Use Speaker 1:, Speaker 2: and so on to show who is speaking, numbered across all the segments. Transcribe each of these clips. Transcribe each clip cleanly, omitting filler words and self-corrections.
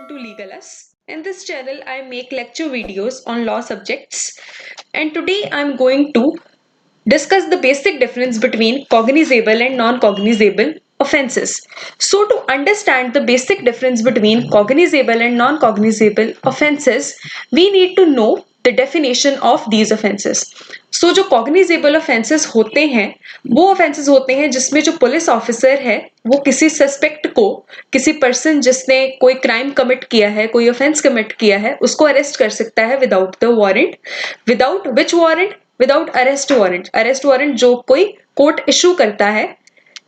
Speaker 1: welcome to Legal Us. In this channel, I make lecture videos on law subjects, and today I'm going to discuss the basic difference between cognizable and non-cognizable offenses. So, to understand the basic difference between cognizable and non-cognizable offenses, we need to know the definition of these offenses. So, जो cognizable offenses होते हैं वो offenses होते हैं जिसमें जो police officer है वो किसी सस्पेक्ट को, किसी पर्सन जिसने कोई क्राइम कमिट किया है, कोई ऑफेंस कमिट किया है, उसको अरेस्ट कर सकता है without the warrant. Without which warrant? Without arrest warrant. Arrest warrant जो कोई कोर्ट इशू करता है.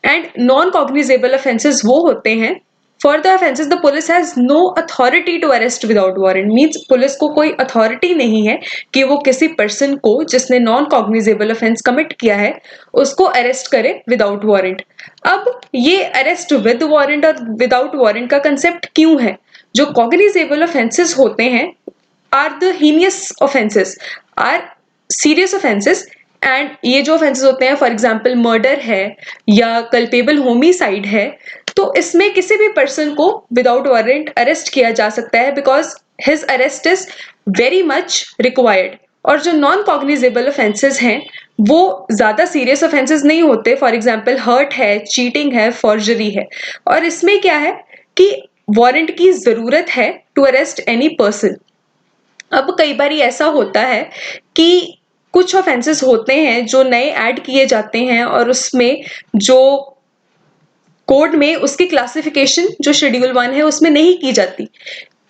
Speaker 1: एंड नॉन कॉग्निजेबल ऑफेंसेस वो होते हैं for the offences the police has no authority to arrest without warrant. Means police को कोई authority नहीं है कि वो किसी पर्सन को जिसने नॉन कॉग्निजेबल ऑफेंस कमिट किया है उसको अरेस्ट करे विदाउट वारंट. अब ये अरेस्ट विद वारंट और विदाउट वारंट का कंसेप्ट क्यों है? जो कॉग्निजेबल ऑफेंसेस होते हैं are the heinous offences, are serious offences. And ये जो ऑफेंसेस होते हैं, फॉर एग्जाम्पल मर्डर है या कल्पेबल होमिसाइड है, तो इसमें किसी भी पर्सन को विदाउट वारंट अरेस्ट किया जा सकता है because his arrest is very much required. और जो नॉन कॉग्निजेबल ऑफेंसेस हैं वो ज्यादा सीरियस ऑफेंसेस नहीं होते. फॉर एग्जाम्पल हर्ट है, चीटिंग है, फॉर्जरी है. और इसमें क्या है कि वारंट की जरूरत है टू अरेस्ट एनी पर्सन. अब कई बार ऐसा होता है कि कुछ ऑफेंसेस होते हैं जो नए ऐड किए जाते हैं और उसमें जो कोड में उसकी क्लासिफिकेशन जो शेड्यूल 1 है उसमें नहीं की जाती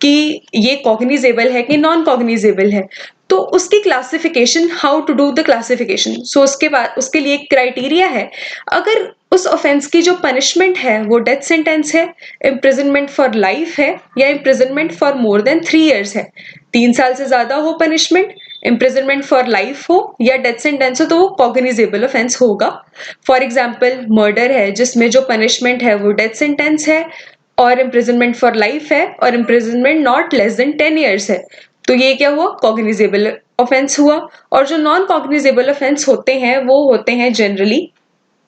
Speaker 1: कि ये कॉग्निजेबल है कि नॉन कॉग्निजेबल है. तो उसकी classification, how to do the classification, so उसके बाद उसके लिए एक क्राइटेरिया है. अगर उस ऑफेंस की जो पनिशमेंट है वो डेथ सेंटेंस है, इम्प्रिजनमेंट फॉर लाइफ है या imprisonment for more than 3 years है, 3 साल से ज्यादा हो पनिशमेंट, इम्प्रिजनमेंट फॉर लाइफ हो या डेथ सेंटेंस हो, तो वो कॉग्निजेबल ऑफेंस होगा. फॉर एग्जाम्पल मर्डर है जिसमें जो पनिशमेंट है वो डेथ सेंटेंस है और इम्प्रिजनमेंट फॉर लाइफ है और imprisonment not less than 10 years है, तो ये क्या हुआ? कॉग्निजेबल ऑफेंस हुआ. और जो नॉन कॉग्निजेबल ऑफेंस होते हैं वो होते हैं generally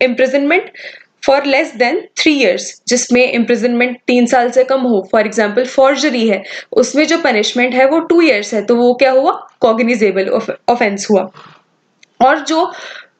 Speaker 1: imprisonment for less than 3 years, जिसमें इम्प्रिजनमेंट 3 साल से कम हो. फॉर एग्जाम्पल फॉर्जरी है, उसमें जो पनिशमेंट है वो 2 years है, तो वो क्या हुआ? कॉग्निजेबल ऑफेंस हुआ. और जो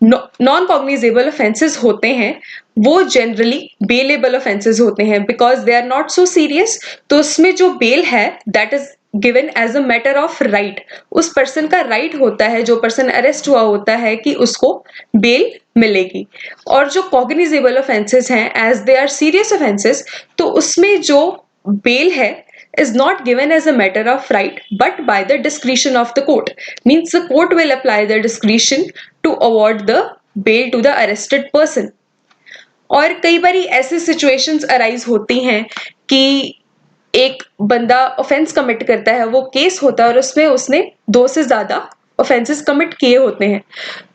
Speaker 1: नॉन कॉग्निजेबल ऑफेंसेस होते हैं वो जनरली बेलेबल ऑफेंसेस होते हैं because they are not so serious. तो उसमें जो बेल है that is given as a matter of right. उस पर्सन का राइट होता है, जो पर्सन अरेस्ट हुआ होता है, कि उसको बेल मिलेगी. और जो कॉग्निजेबल ऑफेंसेस हैं as they are serious offences, तो उसमें जो बेल है is not given as a matter of right but by the discretion of the court. Means the court will apply the discretion to award the bail to the arrested person. और कई बार ऐसी situations arise होती हैं कि एक बंदा offence commit करता है, वो केस होता है और उसमें उसने 2 से ज्यादा ऑफेंसेस कमिट किए होते हैं.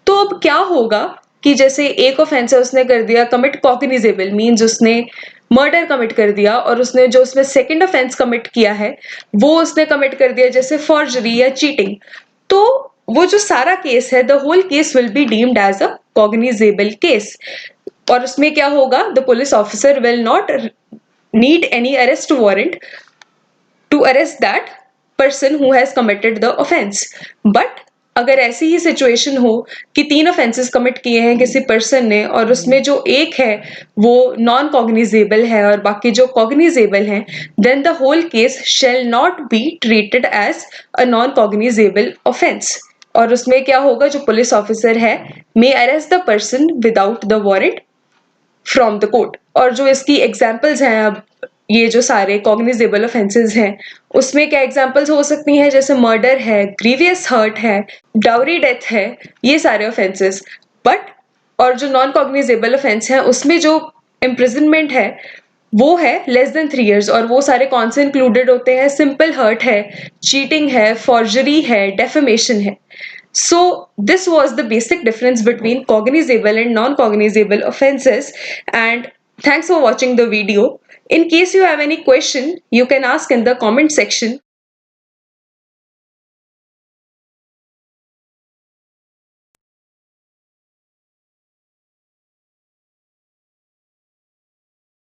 Speaker 1: तो अब क्या होगा कि जैसे एक ऑफेंस है उसने कर दिया कमिट कॉग्निजेबल, मीन्स उसने मर्डर कमिट कर दिया, और उसने जो उसमें सेकंड ऑफेंस कमिट किया है वो उसने कमिट कर दिया जैसे फॉर्जरी या चीटिंग. तो वो जो सारा केस है, the whole case will be deemed as a cognizable case. और उसमें क्या होगा? The police officer will not need any arrest warrant to arrest that person who has committed the offence. But अगर ऐसी ही सिचुएशन हो कि 3 offences commit किए हैं किसी पर्सन ने और उसमें जो एक है वो नॉन कॉग्निजेबल है और बाकी जो कॉग्निजेबल हैं, then the whole case shall not be treated as a non cognizable offence. और उसमें क्या होगा? जो पुलिस ऑफिसर है may arrest the person without the warrant from the court. और जो इसकी एग्जाम्पल्स हैं, अब ये जो सारे कॉग्निजेबल ऑफेंसेस हैं उसमें क्या एग्जांपल्स हो सकती हैं? जैसे मर्डर है, ग्रीवियस हर्ट है, डाउरी डेथ है, ये सारे ऑफेंसेस. बट और जो नॉन कॉग्निजेबल ऑफेंस है उसमें जो इम्प्रिजनमेंट है वो है लेस देन 3 years. और वो सारे कौन से इंक्लूडेड होते हैं? सिंपल हर्ट है, चीटिंग है, फॉर्जरी है, डेफेमेशन है. So this was the basic difference between cognizable and non-cognizable offenses, and thanks for watching the video. In case you have any question, you can ask in the comment section.